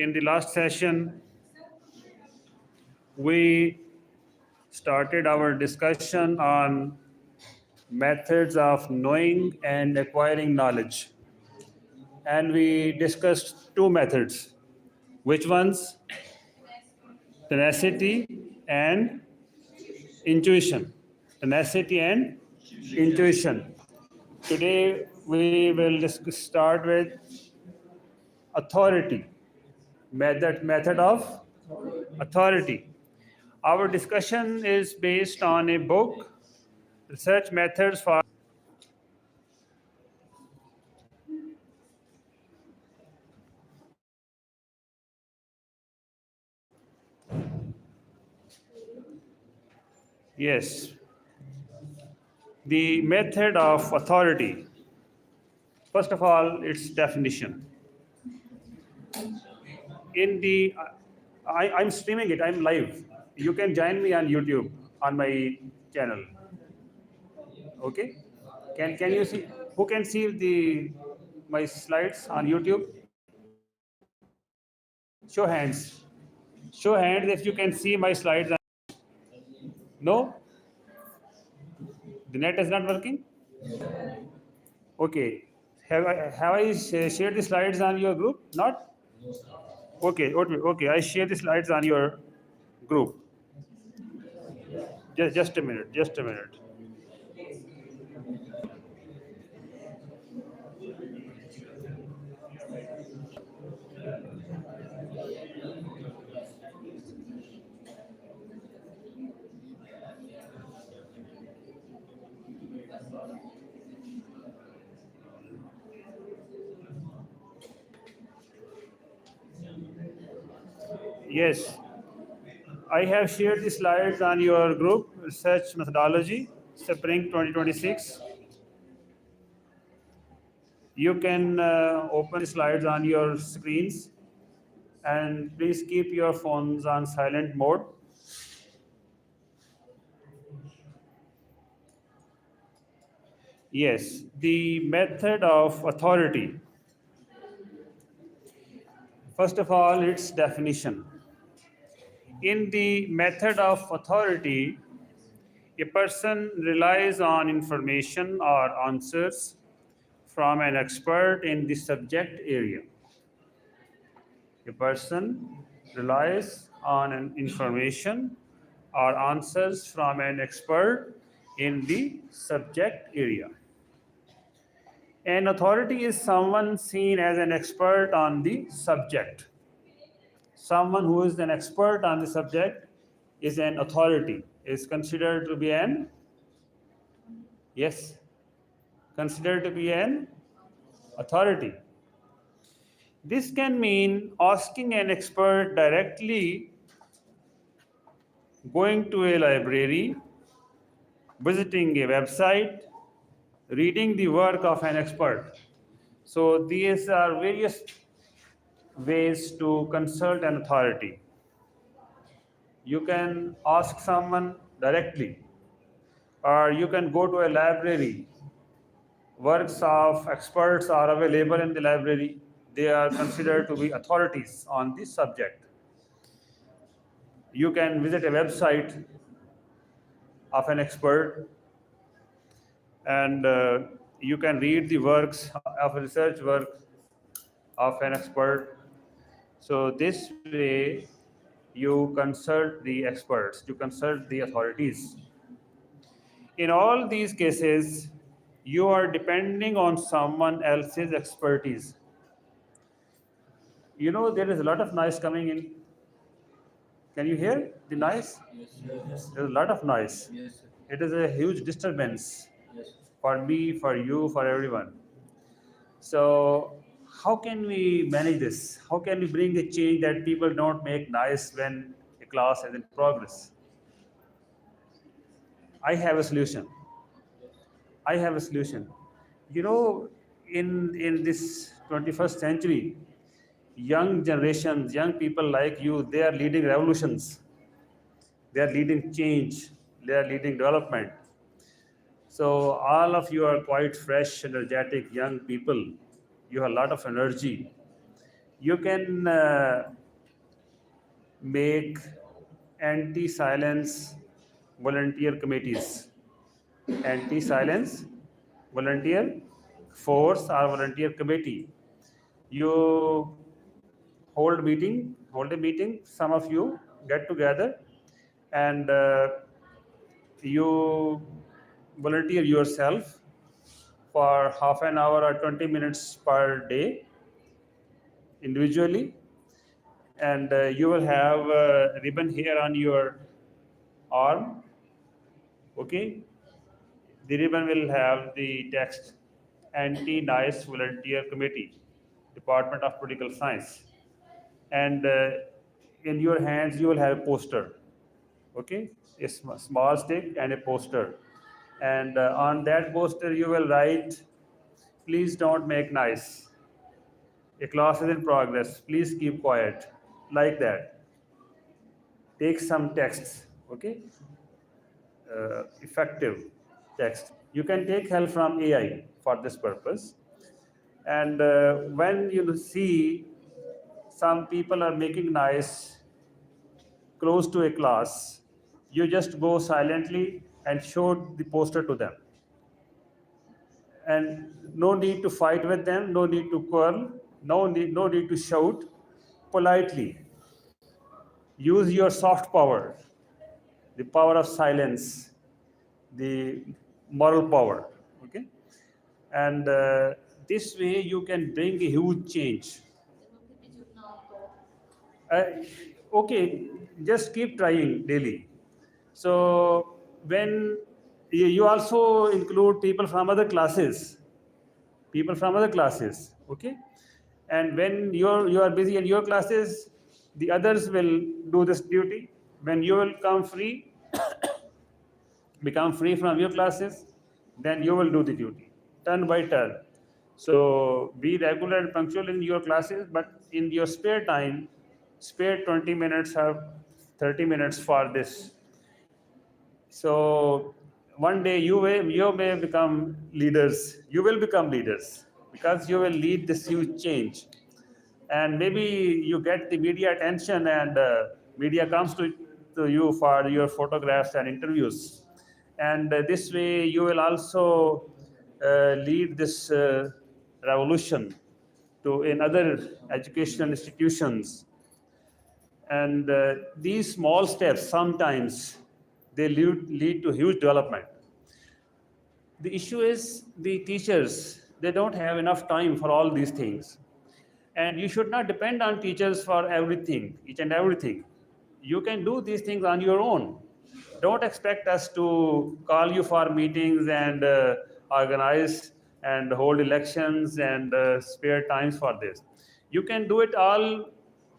In the last session, we started our discussion on methods of knowing and acquiring knowledge. And we discussed two methods. Which ones? Tenacity and intuition. Tenacity and intuition. Today, we will start with authority. Method of authority. Our discussion is based on a book, Research Methods for. Yes, the method of authority. First of all, its definition. In the, I'm streaming it. I'm live. You can join me on YouTube on my channel. Okay. Can you see? Who can see the my slides on YouTube? Show hands. Show hands if you can see my slides. No? The net is not working? Okay. Have I shared the slides on your group? Not? Okay. I share the slides on your group. Just a minute. Just a minute. Yes. I have shared the slides on your group, Research Methodology, Spring 2026. You can open the slides on your screens and please keep your phones on silent mode. Yes, the method of authority. First of all, its definition. In the method of authority, a person relies on information or answers from an expert in the subject area. A person relies on an information or answers from an expert in the subject area. An authority is someone seen as an expert on the subject. Someone who is an expert on the subject is an authority, is considered to be an, yes, considered to be an authority. This can mean asking an expert directly, going to a library, visiting a website, reading the work of an expert. So these are various ways to consult an authority. You can ask someone directly, or you can go to a library. Works of experts are available in the library. They are considered to be authorities on this subject. You can visit a website of an expert and you can read the works of a research work of an expert. So this way you consult the experts, you consult the authorities. In all these cases, you are depending on someone else's expertise. You know, there is a lot of noise coming in. Can you hear the noise? Yes. There's a lot of noise. Yes. It is a huge disturbance Yes. for me, for you, for everyone. So, how can we manage this? How can we bring a change that people don't make noise when a class is in progress? I have a solution. I have a solution. You know, in this 21st century, young generations, young people like you, they are leading revolutions. They are leading change. They are leading development. So all of you are quite fresh, energetic, young people. You have a lot of energy. You can make anti-silence volunteer committees, anti-silence volunteer force or volunteer committee. You hold a meeting, some of you get together and you volunteer yourself for half an hour or 20 minutes per day individually, and you will have a ribbon here on your arm. Okay, the ribbon will have the text Anti-Nice Volunteer Committee, Department of Political Science, and in your hands you will have a poster. Okay, a small stick and a poster, and on that poster you will write, please don't make nice, a class is in progress, please keep quiet, like that. Take some texts. Okay, effective text. You can take help from AI for this purpose. And when you see some people are making nice close to a class, you just go silently and show the poster to them. And no need to fight with them, no need to quarrel, no need to shout. Politely use your soft power, the power of silence, the moral power. Okay, and this way you can bring a huge change. uh, okay, just keep trying daily. So when you also include people from other classes. Okay, and when you are busy in your classes, the others will do this duty. When you will come free, become free from your classes, then you will do the duty, turn by turn. So be regular and punctual in your classes, but in your spare time, spare 20 minutes or 30 minutes for this. So one day you may become leaders. You will become leaders because you will lead this huge change. And maybe you get the media attention, and media comes to you for your photographs and interviews. And this way you will also lead this revolution to in other educational institutions. And these small steps sometimes they lead to huge development. The issue is the teachers, they don't have enough time for all these things. And you should not depend on teachers for everything, each and everything. You can do these things on your own. Don't expect us to call you for meetings and organize and hold elections and spare times for this. You can do it all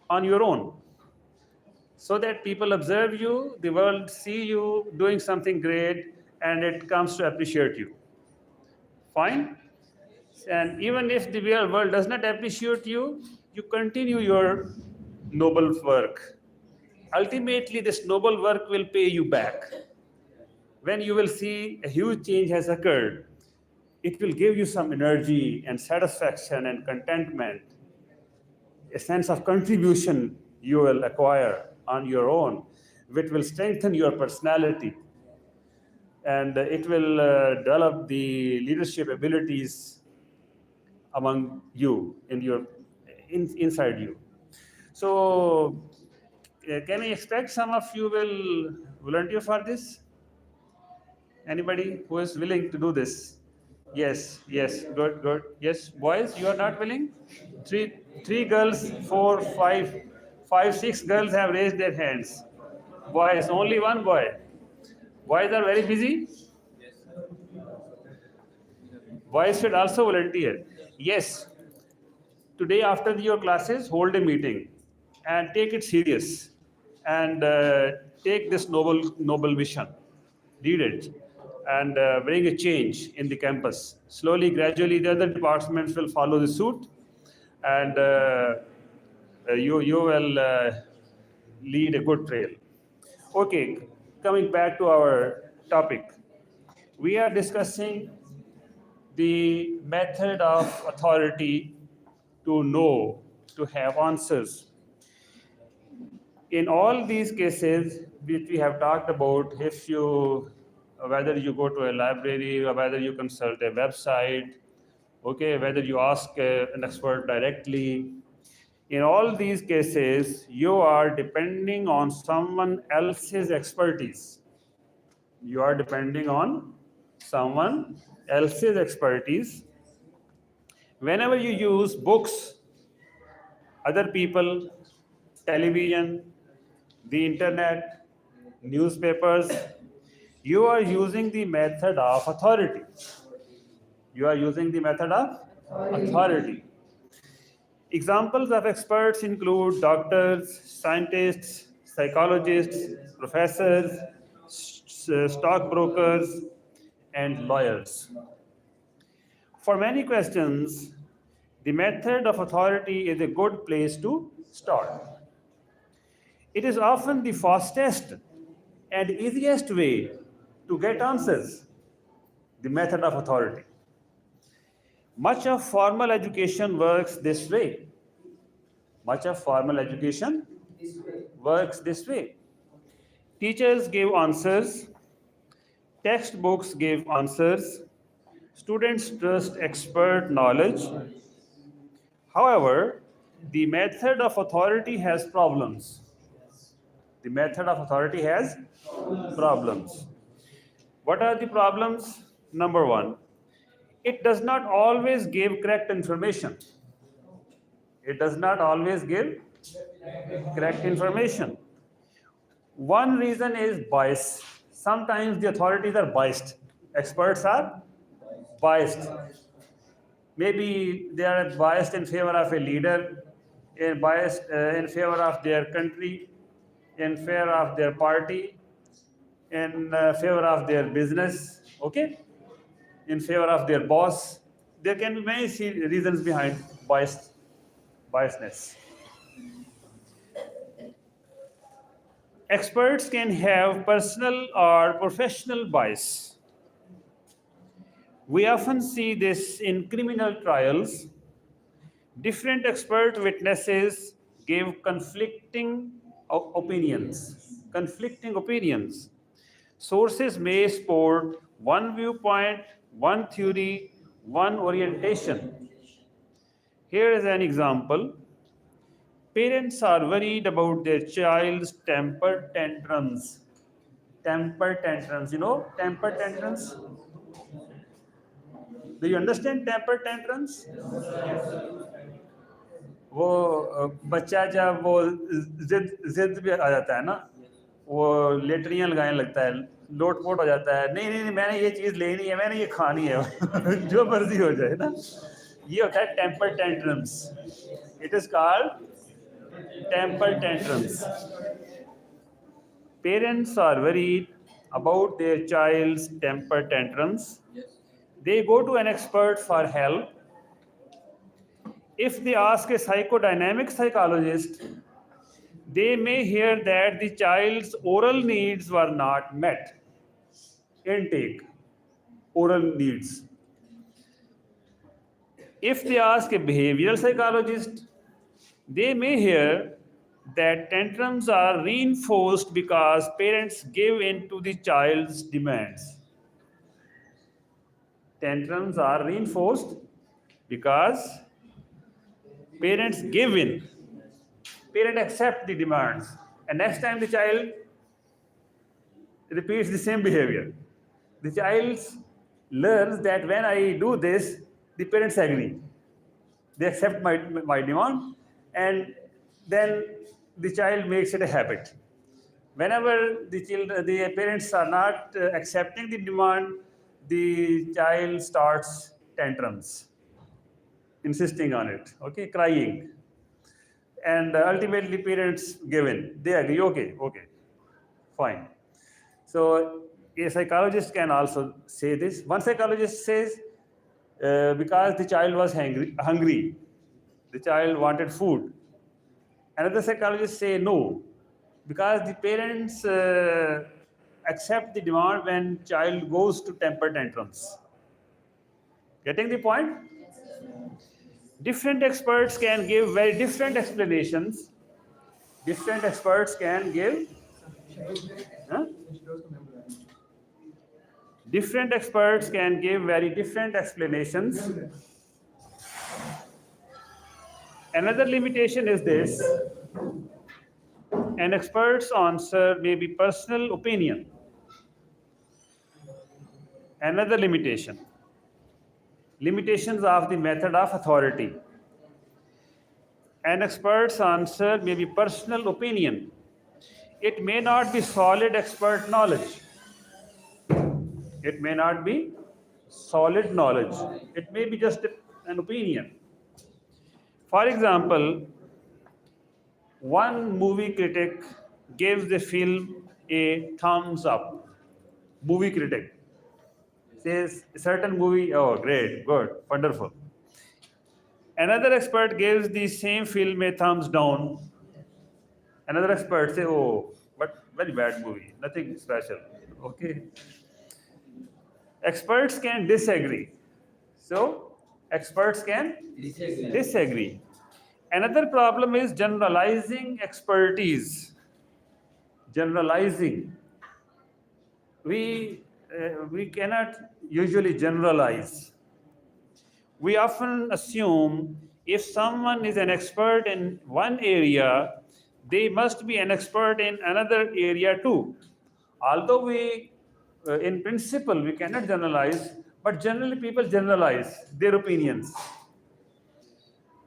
on your own, so that people observe you, the world see you doing something great, and it comes to appreciate you. Fine? And even if the real world does not appreciate you, you continue your noble work. Ultimately, this noble work will pay you back. When you will see a huge change has occurred, it will give you some energy and satisfaction and contentment, a sense of contribution you will acquire on your own, which will strengthen your personality, and it will develop the leadership abilities among you inside you. So can we expect some of you will volunteer for this? Anybody who is willing to do this? Yes, good. Yes, boys, you are not willing? Three girls, four, five, six girls have raised their hands. Boys, only one boy. Boys are very busy. Boys should also volunteer. Yes, today after your classes, hold a meeting and take it serious, and take this noble vision, read it, and bring a change in the campus. Slowly, gradually, the other departments will follow the suit, and you will lead a good trail. Okay, coming back to our topic, we are discussing the method of authority to know to have answers. In all these cases, which we have talked about, if you whether you go to a library or whether you consult a website, okay, whether you ask an expert directly, in all these cases, you are depending on someone else's expertise. You are depending on someone else's expertise. Whenever you use books, other people, television, the internet, newspapers, you are using the method of authority. You are using the method of authority. Examples of experts include doctors, scientists, psychologists, professors, stockbrokers, and lawyers. For many questions, the method of authority is a good place to start. It is often the fastest and easiest way to get answers, the method of authority. Much of formal education works this way. Much of formal education works this way. Teachers give answers, textbooks give answers, students trust expert knowledge. However, the method of authority has problems. The method of authority has problems. What are the problems? Number one, it does not always give correct information. It does not always give correct information. One reason is bias. Sometimes the authorities are biased. Experts are biased. Maybe they are biased in favor of a leader, biased in favor of their country, in favor of their party, in favor of their business, okay? In favor of their boss. There can be many reasons behind biasness. Experts can have personal or professional bias. We often see this in criminal trials. Different expert witnesses give conflicting opinions. Conflicting opinions. Sources may support one viewpoint, one theory, one orientation. Here is an example. Parents are worried about their child's temper tantrums. Temper tantrums, you know, temper tantrums? Do you understand temper tantrums? वो बच्चा जब वो जिद जिद भी आ जाता है ना, वो लेटरियां लगाने लगता है, लोटपोट हो जाता है, नहीं नहीं नहीं मैंने ये चीज़ लेनी है, मैंने ये खानी है जो मर्जी हो जाए ना, ये होता है temper tantrums. It is called temper tantrums. Parents are worried about their child's temper tantrums. They go to an expert for help. If they ask a psychodynamic psychologist, they may hear that the child's oral needs were not met. Intake, oral needs. If they ask a behavioral psychologist, they may hear that tantrums are reinforced because parents give in to the child's demands. Tantrums are reinforced because parents give in. Parent accept the demands. And next time the child repeats the same behavior. The child learns that when I do this, the parents agree. They accept my demand, and then the child makes it a habit. Whenever the parents are not accepting the demand, the child starts tantrums, insisting on it, okay, crying. And ultimately parents give in. They agree, okay, fine. So a psychologist can also say this. One psychologist says, because the child was hungry, the child wanted food. Another psychologist say no, because the parents accept the demand when child goes to temper tantrums. Getting the point? Different experts can give very different explanations. Different experts can give huh? Different experts can give very different explanations. Another limitation is this: an expert's answer may be personal opinion. Another limitation: limitations of the method of authority. An expert's answer may be personal opinion. It may not be solid expert knowledge. It may not be solid knowledge. It may be just an opinion. For example, one movie critic gives the film a thumbs up. Movie critic says a certain movie, oh, great, good, wonderful. Another expert gives the same film a thumbs down. Another expert say, oh, but very bad movie, nothing special. Okay. Experts can disagree. So, experts can disagree. Another problem is generalizing expertise. Generalizing. We cannot usually generalize. We often assume if someone is an expert in one area, they must be an expert in another area too. Although in principle, we cannot generalize, but generally people generalize their opinions.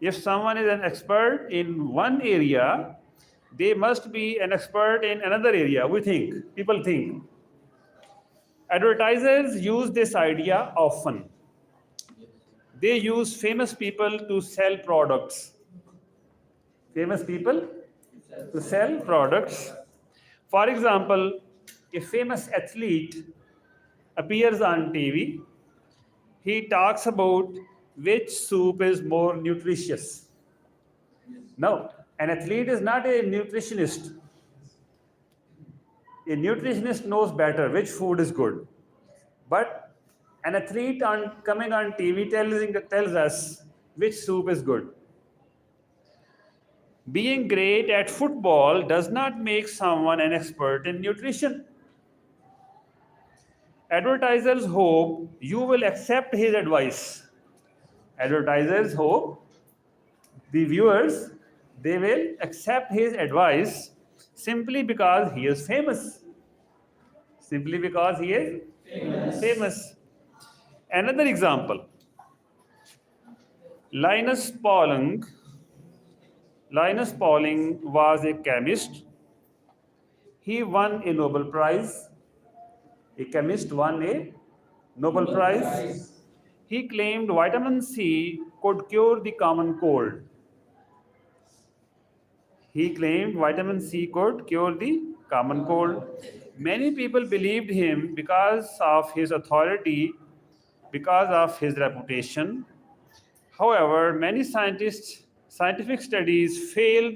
If someone is an expert in one area, they must be an expert in another area. People think. Advertisers use this idea often. They use famous people to sell products. Famous people to sell products. For example, a famous athlete appears on TV. He talks about which soup is more nutritious. No, an athlete is not a nutritionist. A nutritionist knows better which food is good. But an athlete coming on TV tells us which soup is good. Being great at football does not make someone an expert in nutrition. Advertisers hope you will accept his advice. Advertisers hope the viewers they will accept his advice simply because he is famous. Simply because he is famous. Another example: Linus Pauling. Linus Pauling was a chemist. He won a Nobel Prize. A chemist won a Nobel Prize. He claimed vitamin C could cure the common cold. He claimed vitamin C could cure the common cold. Many people believed him because of his authority, because of his reputation. However, many scientific studies failed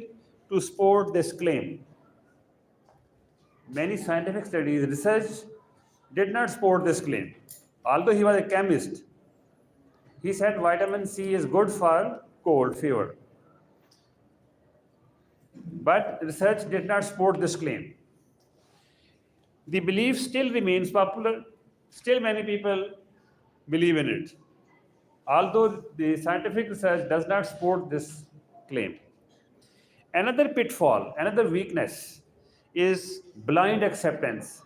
to support this claim. Many scientific studies, research did not support this claim. Although he was a chemist, he said vitamin C is good for cold, fever. But research did not support this claim. The belief still remains popular. Still, many people believe in it, although the scientific research does not support this claim. Another pitfall, another weakness is blind acceptance.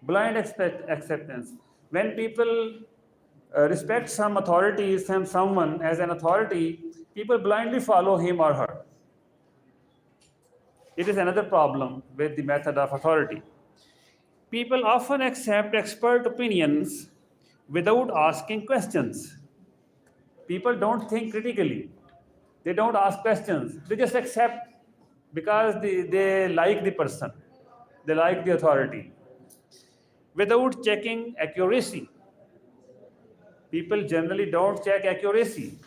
Blind acceptance. When people respect some authority, someone as an authority, people blindly follow him or her. It is another problem with the method of authority. People often accept expert opinions without asking questions. People don't think critically. They don't ask questions. They just accept because they like the person. They like the authority. Without checking accuracy. People generally don't check accuracy.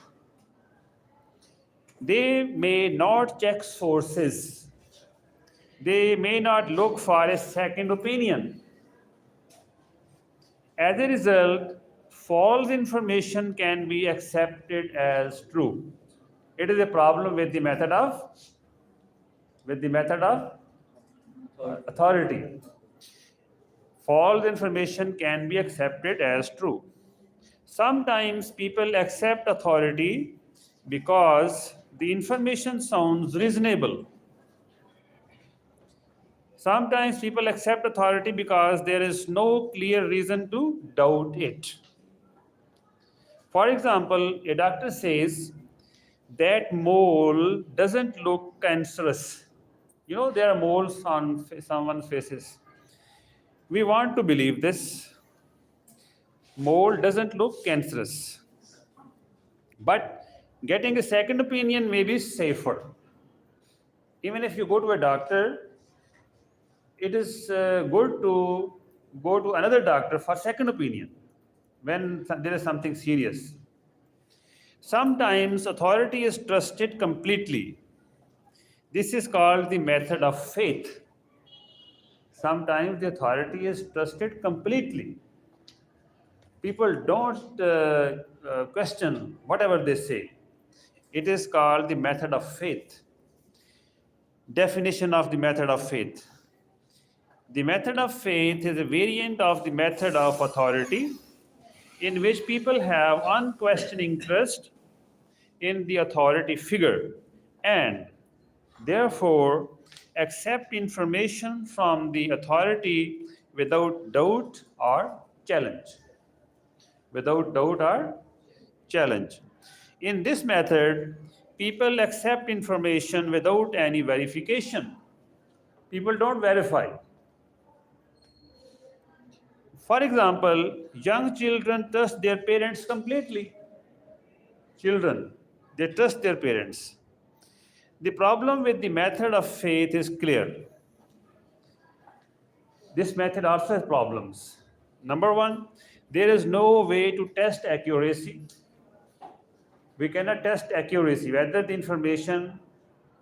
They may not check sources. They may not look for a second opinion. As a result, false information can be accepted as true. It is a problem with the method of authority. False information can be accepted as true. Sometimes people accept authority because the information sounds reasonable. Sometimes people accept authority because there is no clear reason to doubt it. For example, a doctor says that mole doesn't look cancerous. You know, there are moles on someone's faces. We want to believe this. Mole doesn't look cancerous. But getting a second opinion may be safer. Even if you go to a doctor, it is good to go to another doctor for second opinion when there is something serious. Sometimes authority is trusted completely. This is called the method of faith. Sometimes the authority is trusted completely. People don't question whatever they say. It is called the method of faith. Definition of the method of faith. The method of faith is a variant of the method of authority in which people have unquestioning trust in the authority figure and therefore accept information from the authority without doubt or challenge. Without doubt or challenge. In this method, people accept information without any verification. People don't verify. For example, young children trust their parents completely. Children, they trust their parents. The problem with the method of faith is clear. This method also has problems. Number one, there is no way to test accuracy. We cannot test accuracy, whether the information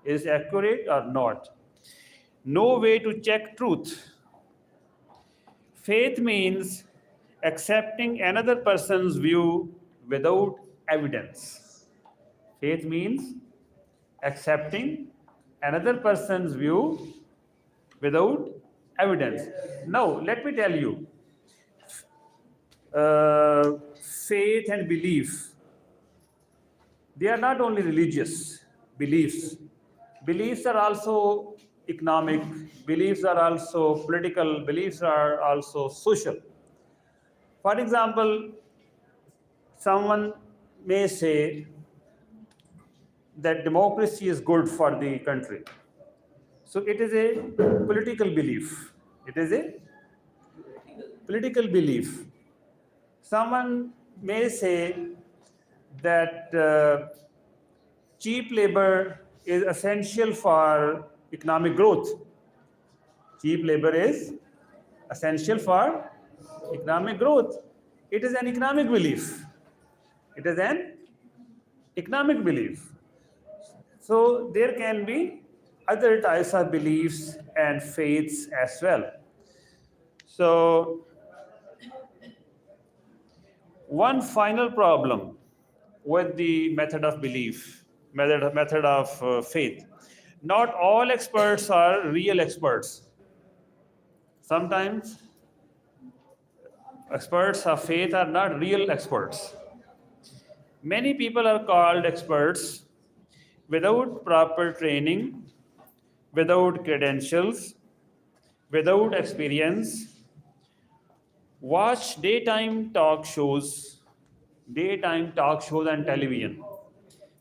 is accurate or not. No way to check truth. Faith means accepting another person's view without evidence. Faith means accepting another person's view without evidence. Now, let me tell you, faith and belief, they are not only religious beliefs. Beliefs are also economic, beliefs are also political, beliefs are also social. For example, someone may say that democracy is good for the country. So it is a political belief. It is a political belief. Someone may say that cheap labor is essential for economic growth. Cheap labor is essential for economic growth. It is an economic belief. It is an economic belief. So there can be other types of beliefs and faiths as well. So one final problem with the method of belief, method of faith. Not all experts are real experts. Sometimes experts of faith are not real experts. Many people are called experts without proper training, without credentials, without experience. Watch daytime talk shows on television.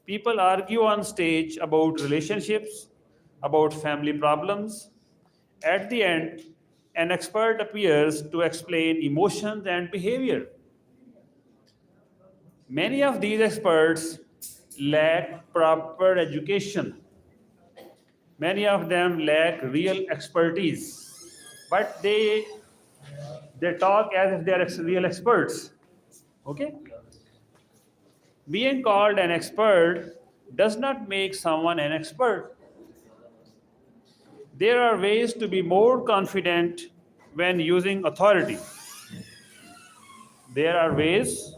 People argue on stage about relationships, about family problems. At the end, an expert appears to explain emotions and behavior. Many of these experts lack proper education. Many of them lack real expertise, but they talk as if they are real experts. Okay? Being called an expert does not make someone an expert. There are ways to be more confident when using authority. There are ways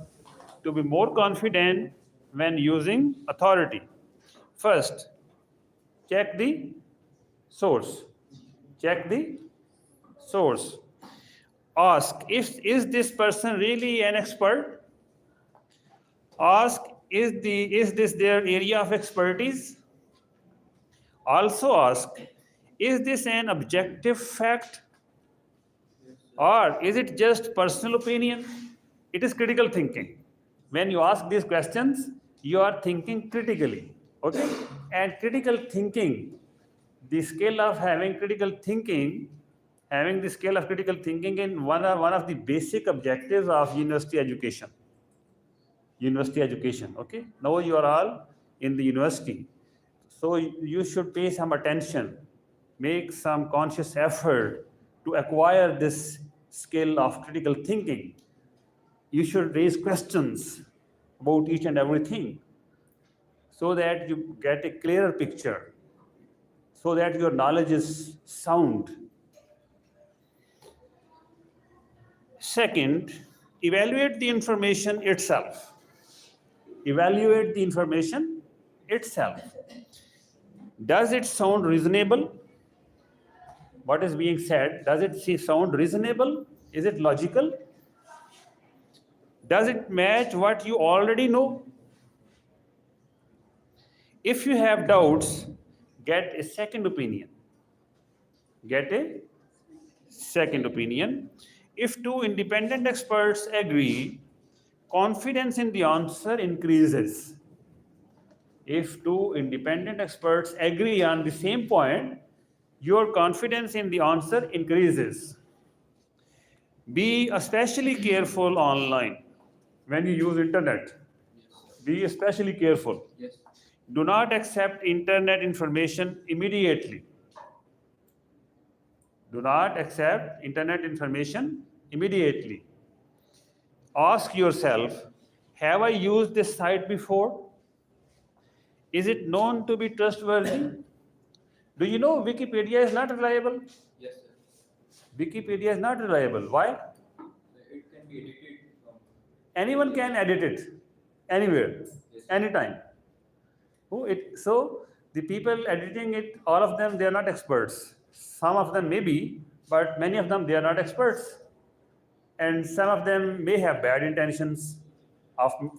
to be more confident when using authority. First, check the source. Check the source. Ask, is this person really an expert? Ask, is this their area of expertise? Also ask, is this an objective fact or is it just personal opinion? It is critical thinking. When you ask these questions, you are thinking critically. Okay? And critical thinking, the skill of having critical thinking, having the skill of critical thinking in one of the basic objectives of university education. University education, okay? Now you are all in the university. So you should pay some attention, make some conscious effort to acquire this skill of critical thinking. You should raise questions about each and everything so that you get a clearer picture, so that your knowledge is sound. Second, evaluate the information itself. Evaluate the information itself. Does it sound reasonable? What is being said, does it sound reasonable? Is it logical? Does it match what you already know? If you have doubts, get a second opinion. Get a second opinion. If two independent experts agree, confidence in the answer increases. If two independent experts agree on the same point, your confidence in the answer increases. Be especially careful online when you use internet. Be especially careful. Yes. Do not accept internet information immediately. Do not accept internet information immediately. Ask yourself, have I used this site before? Is it known to be trustworthy? Do you know Wikipedia is not reliable? Yes, sir. Wikipedia is not reliable. Why? It can be edited from. Anyone can edit it anywhere, Yes. anytime. So the people editing it, all of them, they are not experts. Some of them may be, but many of them, they are not experts. And some of them may have bad intentions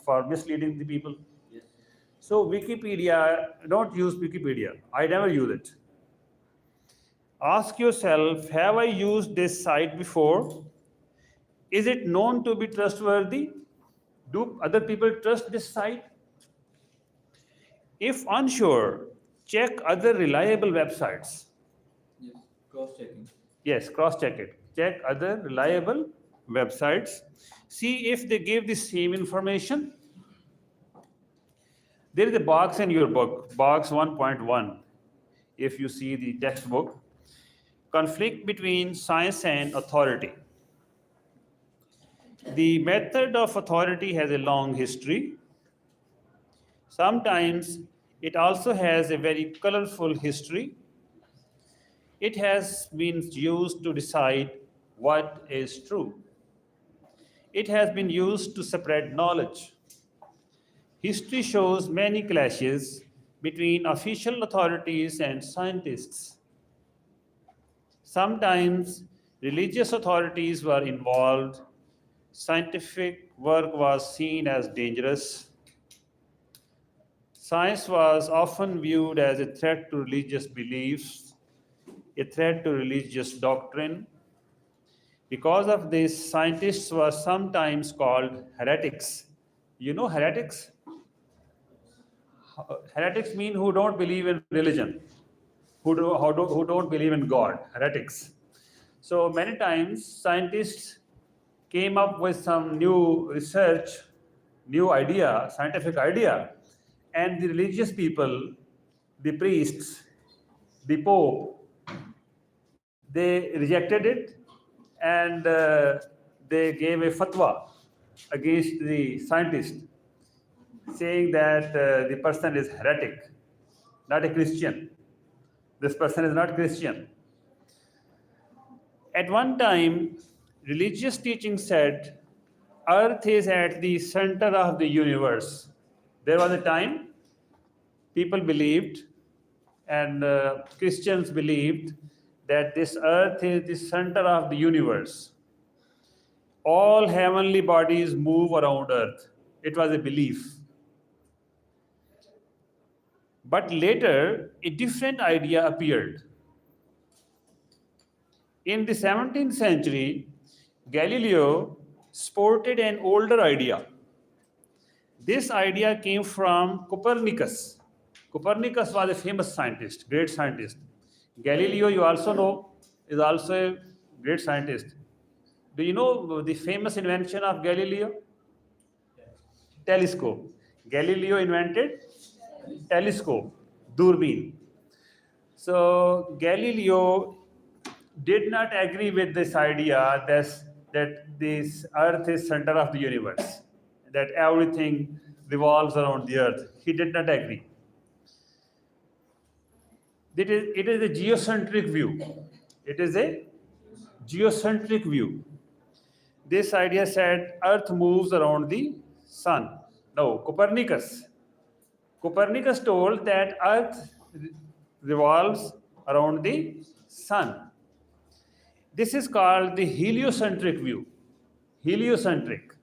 for misleading the people. Yes. So Wikipedia, don't use Wikipedia. I never use it. Ask yourself, have I used this site before? Is it known to be trustworthy? Do other people trust this site? If unsure, check other reliable websites. Yes. Cross-checking. Yes, cross check it. Check other reliable websites. See if they give the same information. There is a box in your book, box 1.1. If you see the textbook, conflict between science and authority. The method of authority has a long history. Sometimes it also has a very colorful history. It has been used to decide what is true. It has been used to spread knowledge. History shows many clashes between official authorities and scientists. Sometimes religious authorities were involved. Scientific work was seen as dangerous. Science was often viewed as a threat to religious beliefs, a threat to religious doctrine. Because of this, scientists were sometimes called heretics. You know heretics? Heretics mean who don't believe in religion, who don't believe in God, heretics. So many times scientists came up with some new research, new idea, scientific idea, and the religious people, the priests, the Pope, they rejected it and they gave a fatwa against the scientist, saying that the person is heretic, not a Christian. This person is not Christian. At one time, religious teaching said, Earth is at the center of the universe. There was a time people believed, and Christians believed, that this earth is the center of the universe. All heavenly bodies move around earth. It was a belief. But later, a different idea appeared. In the 17th century, Galileo sported an older idea. This idea came from Copernicus. Copernicus was a famous scientist, great scientist. Galileo, you also know, is also a great scientist. Do you know the famous invention of Galileo? Telescope. Galileo invented telescope, doorbin. So Galileo did not agree with this idea that this earth is center of the universe, that everything revolves around the earth. He did not agree. It is a geocentric view. It is a geocentric view. This idea said earth moves around the sun. No, Copernicus told that earth revolves around the sun. This is called the heliocentric view. Heliocentric.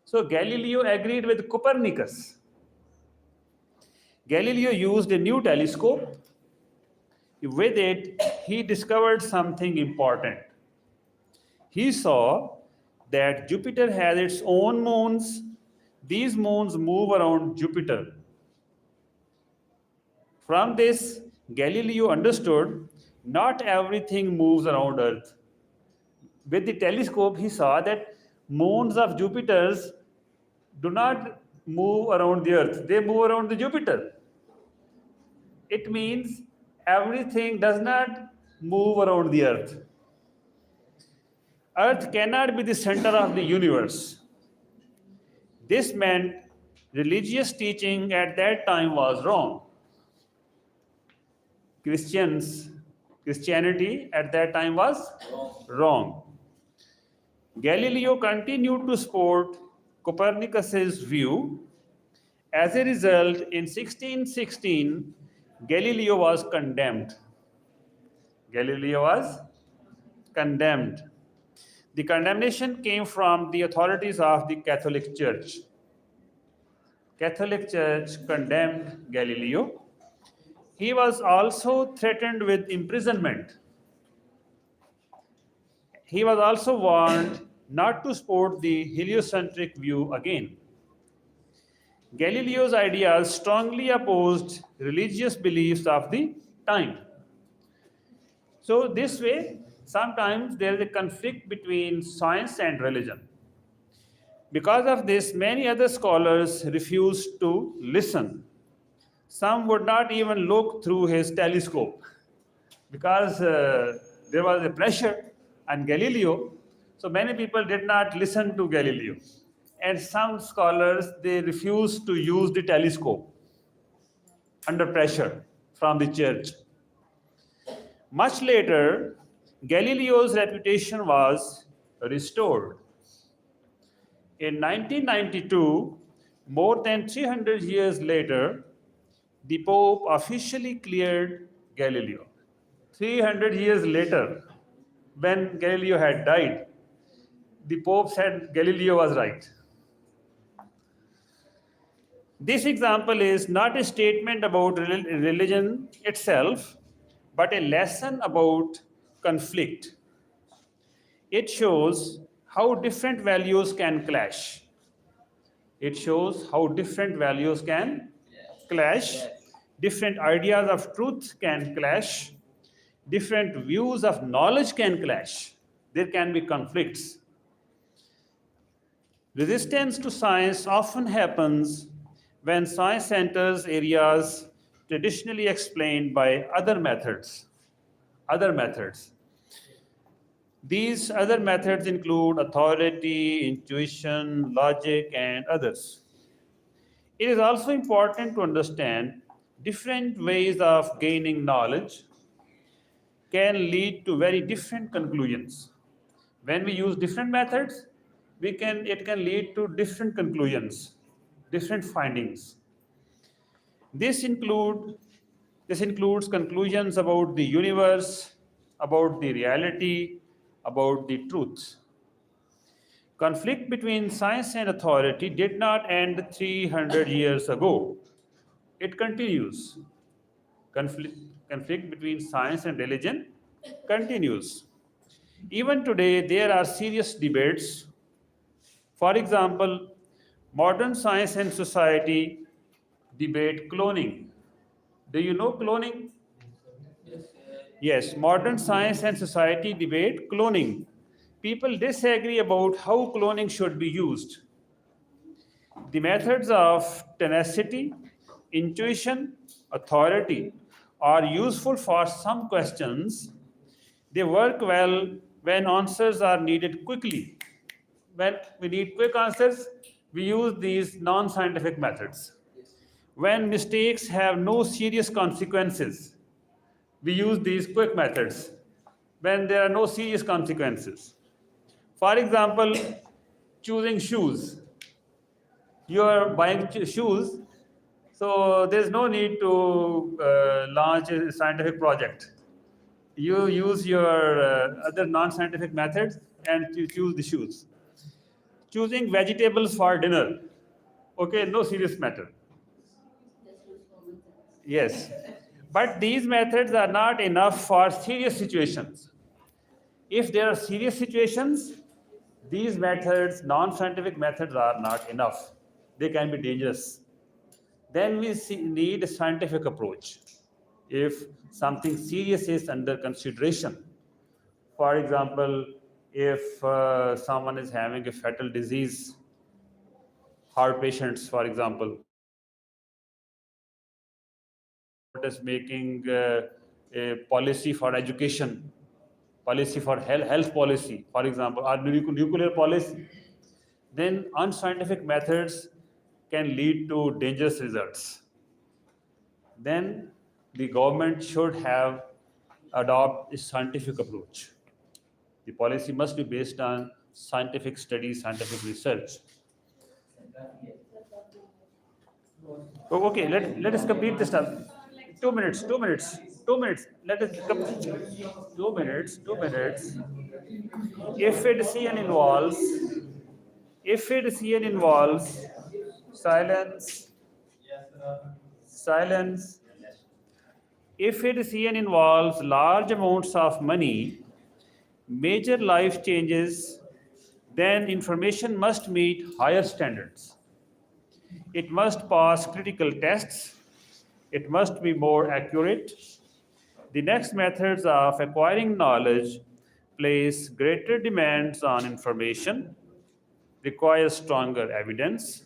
So Galileo agreed with Copernicus. Galileo used a new telescope. With it, he discovered something important. He saw that Jupiter has its own moons. These moons move around Jupiter. From this, Galileo understood not everything moves around Earth. With the telescope, he saw that moons of Jupiter's do not move around the Earth, they move around the Jupiter. It means everything does not move around the Earth. Earth cannot be the center of the universe. This meant religious teaching at that time was wrong. Christianity at that time was wrong. Galileo continued to support Copernicus's view. As a result, in 1616, Galileo was condemned. Galileo was condemned. The condemnation came from the authorities of the Catholic Church. Catholic Church condemned Galileo. He was also threatened with imprisonment. He was also warned not to support the heliocentric view again. Galileo's ideas strongly opposed religious beliefs of the time. So, this way, sometimes there is a conflict between science and religion. Because of this, many other scholars refused to listen. Some would not even look through his telescope because there was a pressure on Galileo. So many people did not listen to Galileo. And some scholars, they refused to use the telescope under pressure from the church. Much later, Galileo's reputation was restored. In 1992, more than 300 years later, the Pope officially cleared Galileo. 300 years later, when Galileo had died, the Pope said Galileo was right. This example is not a statement about religion itself, but a lesson about conflict. It shows how different values can clash. It shows how different values can clash. Different ideas of truth can clash. Different views of knowledge can clash. There can be conflicts. Resistance to science often happens when science enters areas traditionally explained by other methods. These other methods include authority, intuition, logic, and others. It is also important to understand different ways of gaining knowledge can lead to very different conclusions. When we use different methods, it can lead to different conclusions, different findings. This include this includes conclusions about the universe, about the reality, about the truth. Conflict between science and authority did not end 300 years ago. It continues. Conflict, conflict between science and religion continues. Even today, there are serious debates. For example, modern science and society debate cloning. Do you know cloning? Yes. Yes, modern science and society debate cloning. People disagree about how cloning should be used. The methods of tenacity, intuition, authority are useful for some questions. They work well when answers are needed quickly. When we need quick answers, we use these non scientific methods. Yes. When mistakes have no serious consequences, we use these quick methods. When there are no serious consequences. For example, choosing shoes. You are buying shoes, so there's no need to launch a scientific project. You use your other non-scientific methods and you choose the shoes. Choosing vegetables for dinner. Okay, no serious matter. Yes. But these methods are not enough for serious situations. If there are serious situations, these methods, non scientific methods, are not enough. They can be dangerous. Then we need a scientific approach. If something serious is under consideration, for example, if someone is having a fatal disease, heart patients, for example, is making a policy for education, policy for health policy, for example, or nuclear policy, then unscientific methods can lead to dangerous results. Then the government should have adopt a scientific approach. The policy must be based on scientific studies, scientific research. Oh, okay, let us complete this stuff. 2 minutes, 2 minutes, 2 minutes. Let us complete. 2 minutes, 2 minutes. If a decision involves, if a decision involves silence, silence. If a decision involves large amounts of money, major life changes, then information must meet higher standards. It must pass critical tests. It must be more accurate. The next methods of acquiring knowledge place greater demands on information, require stronger evidence.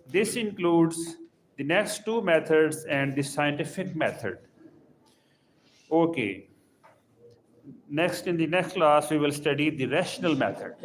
This includes the next two methods and the scientific method. Okay. Next, in the next class, we will study the rational method.